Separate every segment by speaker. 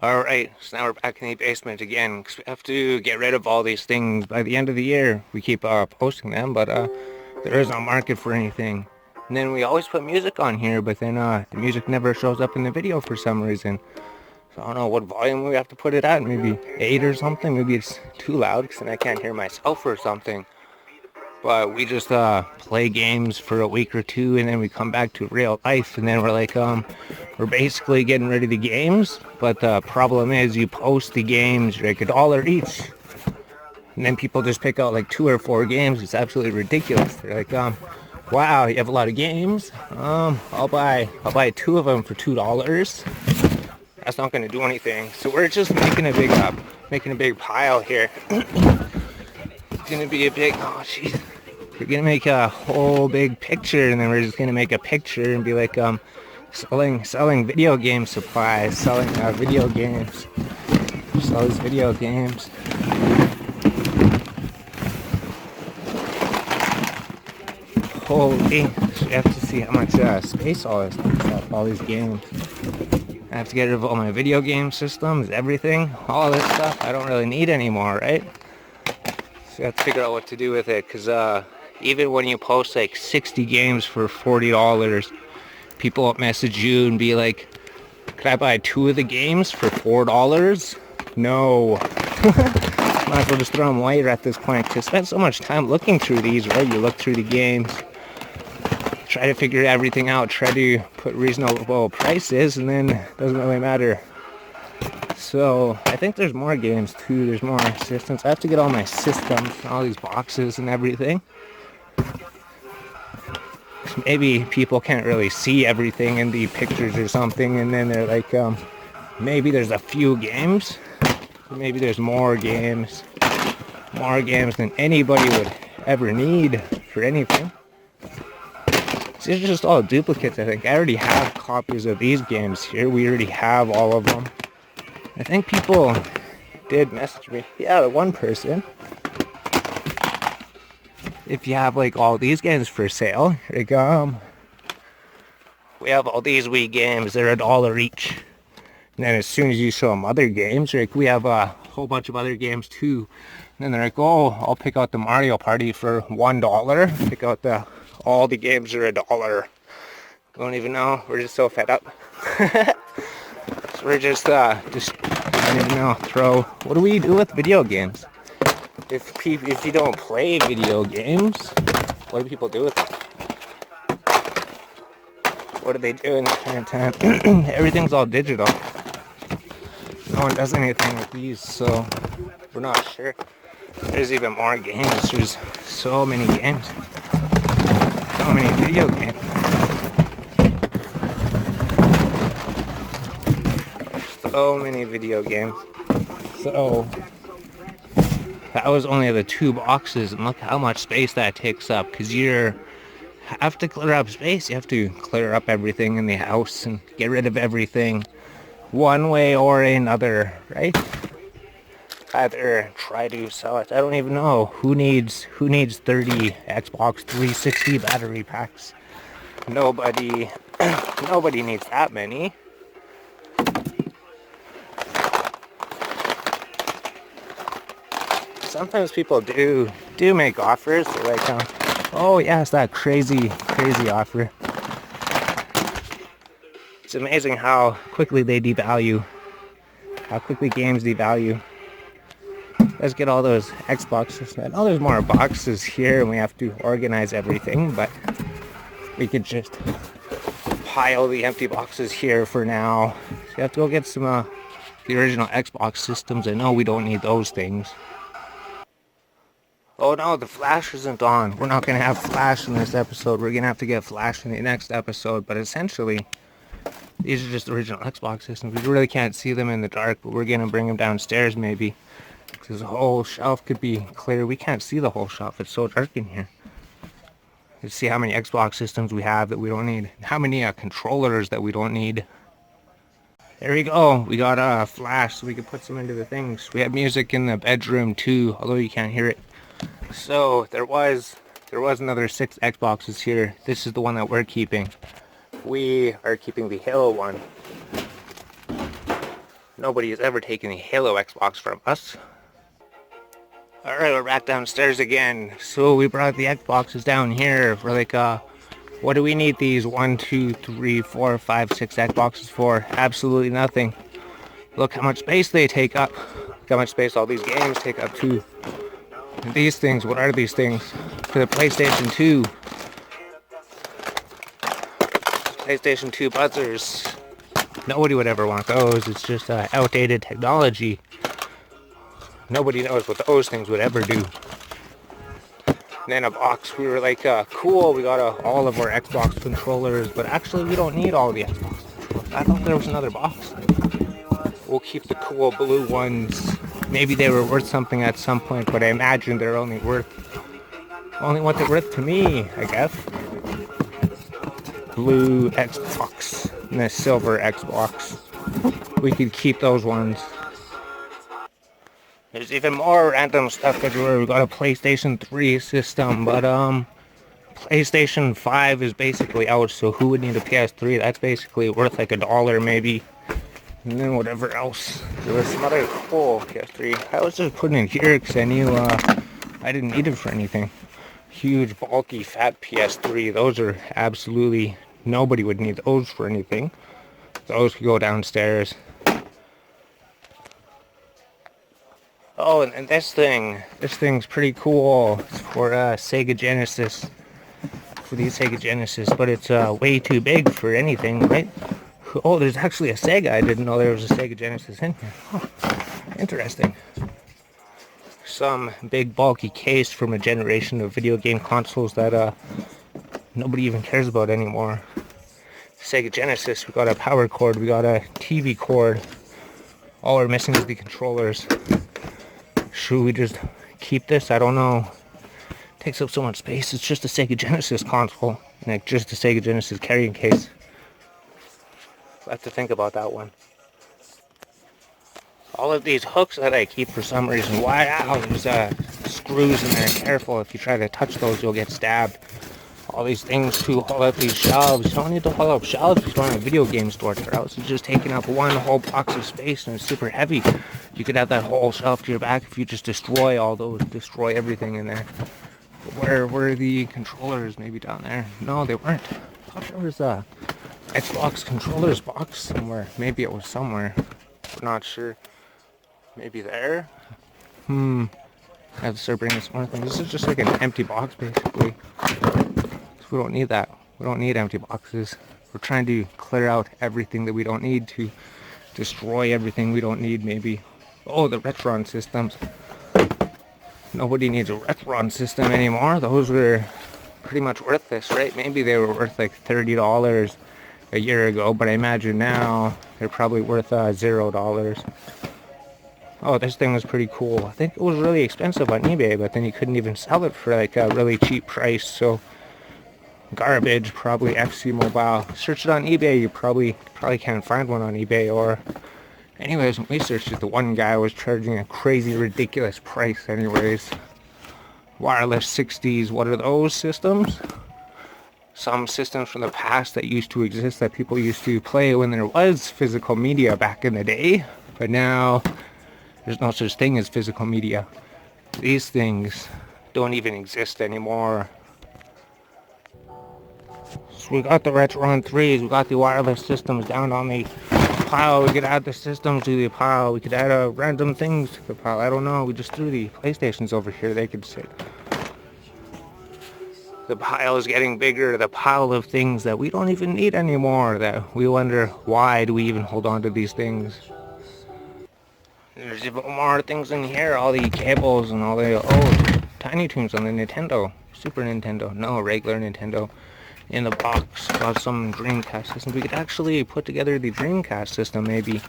Speaker 1: Alright, so now we're back in the basement again, 'cause we have to get rid of all these things by the end of the year. We keep posting them, but there is no market for anything. And then we always put music on here, but then the music never shows up in the video for some reason. So I don't know what volume we have to put it at, maybe 8 or something. Maybe it's too loud, because then I can't hear myself or something. But we just play games for a week or two, and then we come back to real life, and then we're like, we're basically getting rid of the games, but the problem is you post the games like $1 each, and then people just pick out like 2 or 4 games. It's absolutely ridiculous. They're like, wow, you have a lot of games. I'll buy 2 of them for $2. That's not going to do anything. So we're just making a big pile here. It's gonna be a big, oh jeez. We're gonna make a whole big picture, and then we're just gonna make a picture and be like, selling video game supplies, selling video games, sell these video games. Holy, you have to see how much space all these games. I have to get rid of all my video game systems, everything, all this stuff I don't really need anymore, right? So I have to figure out what to do with it, because even when you post like 60 games for $40, people will message you and be like, can I buy 2 of the games for $4? No. Might as well just throw them away at this point. To spend so much time looking through these, right? You look through the games, try to figure everything out, try to put reasonable prices, and then it doesn't really matter. So I think there's more games too. There's more systems. I have to get all my systems, all these boxes and everything. Maybe people can't really see everything in the pictures or something, and then they're like, maybe there's a few games. Maybe there's more games than anybody would ever need for anything. These are just all duplicates, I think. I already have copies of these games here. We already have all of them. I think people did message me. Yeah, the one person. If you have like all these games for sale, like we have all these Wii games. They're $1 each. And then as soon as you show them other games, like we have a whole bunch of other games too. And then they're like, oh, I'll pick out the Mario Party for $1. Pick out all the games are $1. Don't even know. We're just so fed up. So we're just I don't even know. What do we do with video games? If you don't play video games, what do people do with them? What do they do in the current time? Everything's all digital. No one does anything with these, so we're not sure. There's even more games. There's so many games. So many video games. So many video games. So that was only the 2 boxes, and look how much space that takes up, because you have to clear up space. You have to clear up everything in the house and get rid of everything one way or another, right? Either try to sell it. I don't even know who needs 30 Xbox 360 battery packs. Nobody needs that many. Sometimes people do make offers. They're like, oh yeah, it's that crazy offer. It's amazing how quickly they devalue, how quickly games devalue. Let's get all those Xboxes. I know there's more boxes here and we have to organize everything, but we could just pile the empty boxes here for now. So you have to go get some the original Xbox systems. I know we don't need those things. Oh no, the flash isn't on. We're not going to have flash in this episode. We're going to have to get flash in the next episode. But essentially, these are just original Xbox systems. We really can't see them in the dark, but we're going to bring them downstairs maybe. Because the whole shelf could be clear. We can't see the whole shelf. It's so dark in here. Let's see how many Xbox systems we have that we don't need. How many controllers that we don't need. There we go. We got a flash so we can put some into the things. We have music in the bedroom too, although you can't hear it. So there was another 6 Xboxes here. This is the one that we're keeping. We are keeping the Halo one. Nobody has ever taken the Halo Xbox from us. Alright, we're back downstairs again. So we brought the Xboxes down here for like, what do we need these 1, 2, 3, 4, 5, 6 Xboxes for? Absolutely nothing. Look how much space they take up. Look how much space all these games take up too. And these things, what are these things? For the PlayStation 2. PlayStation 2 buzzers. Nobody would ever want those. It's just outdated technology. Nobody knows what those things would ever do. And then a box, we were like, cool, we got all of our Xbox controllers, but actually we don't need all the Xbox controllers. I thought there was another box. We'll keep the cool blue ones. Maybe they were worth something at some point, but I imagine they're only what they're worth to me, I guess. Blue Xbox and a silver Xbox. We could keep those ones. There's even more random stuff everywhere. We got a PlayStation 3 system, but PlayStation 5 is basically out, so who would need a PS3? That's basically worth like $1 maybe. And then whatever else. There was some other cool PS3. I was just putting it here because I knew I didn't need it for anything. Huge, bulky, fat PS3. Those are absolutely... Nobody would need those for anything. Those could go downstairs. Oh, and this thing's pretty cool. It's for Sega Genesis. For the Sega Genesis, but it's way too big for anything, right? Oh, there's actually a Sega. I didn't know there was a Sega Genesis in here. Oh, interesting. Some big bulky case from a generation of video game consoles that nobody even cares about anymore. Sega Genesis, we got a power cord, we got a TV cord. All we're missing is the controllers. Should we just keep this? I don't know. It takes up so much space. It's just a Sega Genesis console. Like just a Sega Genesis carrying case. I have to think about that one. All of these hooks that I keep for some reason. Wow, there's screws in there. Careful, if you try to touch those, you'll get stabbed. All these things to haul up these shelves. You don't need to haul up shelves if you don't have a video game store, or else it's just taking up one whole box of space and it's super heavy. You could have that whole shelf to your back if you just destroy everything in there. Where were the controllers? Maybe down there? No, they weren't. I thought there was a Xbox controllers box somewhere. Maybe it was somewhere. I'm not sure. Maybe there? I have to start bringing some more things. This is just like an empty box, basically. So we don't need that. We don't need empty boxes. We're trying to clear out everything that we don't need, to destroy everything we don't need, maybe. Oh, the Retron systems. Nobody needs a Retron system anymore. Those were pretty much worthless, right? Maybe they were worth like $30 a year ago, but I imagine now they're probably worth $0. Oh, this thing was pretty cool. I think it was really expensive on eBay, but then you couldn't even sell it for like a really cheap price, so garbage. Probably FC Mobile. Search it on eBay, you probably can't find one on eBay. Or anyways, when we searched it, the one guy was charging a crazy ridiculous price anyways. Wireless 60s, what are those systems? Some systems from the past that used to exist that people used to play when there was physical media back in the day, but now there's no such thing as physical media. These things don't even exist anymore. So we got the Retron 3s, we got the wireless systems down on the pile. We could add the systems to the pile. We could add random things to the pile. I don't know. We just threw the PlayStations over here. They could sit. The pile is getting bigger. The pile of things that we don't even need anymore. That we wonder, why do we even hold on to these things? There's even more things in here. All the cables and all the Tiny Toons on the Nintendo. Super Nintendo. No, regular Nintendo. In the box. Got some Dreamcast systems. We could actually put together the Dreamcast system, maybe.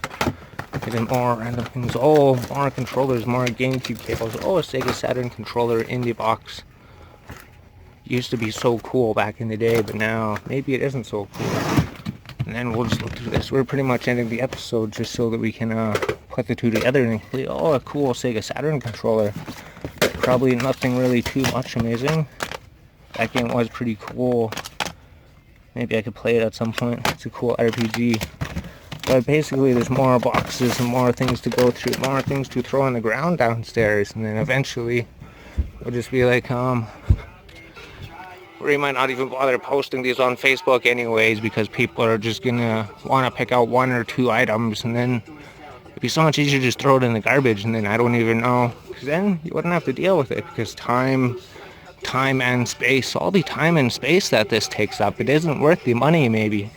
Speaker 1: Even more random things. Oh, more controllers, more GameCube cables. Oh, a Sega Saturn controller in the box. Used to be so cool back in the day, but now maybe it isn't so cool. And then we'll just look through this. We're pretty much ending the episode just so that we can put the two together and complete. Oh, a cool Sega Saturn controller. Probably nothing really too much amazing. That game was pretty cool. Maybe I could play it at some point. It's a cool RPG. But basically there's more boxes and more things to go through, more things to throw on the ground downstairs, and then eventually we'll just be like, we might not even bother posting these on Facebook anyways, because people are just gonna want to pick out one or two items, and then it'd be so much easier to just throw it in the garbage, and then I don't even know, because then you wouldn't have to deal with it, because time and space, all the time and space that this takes up, it isn't worth the money maybe.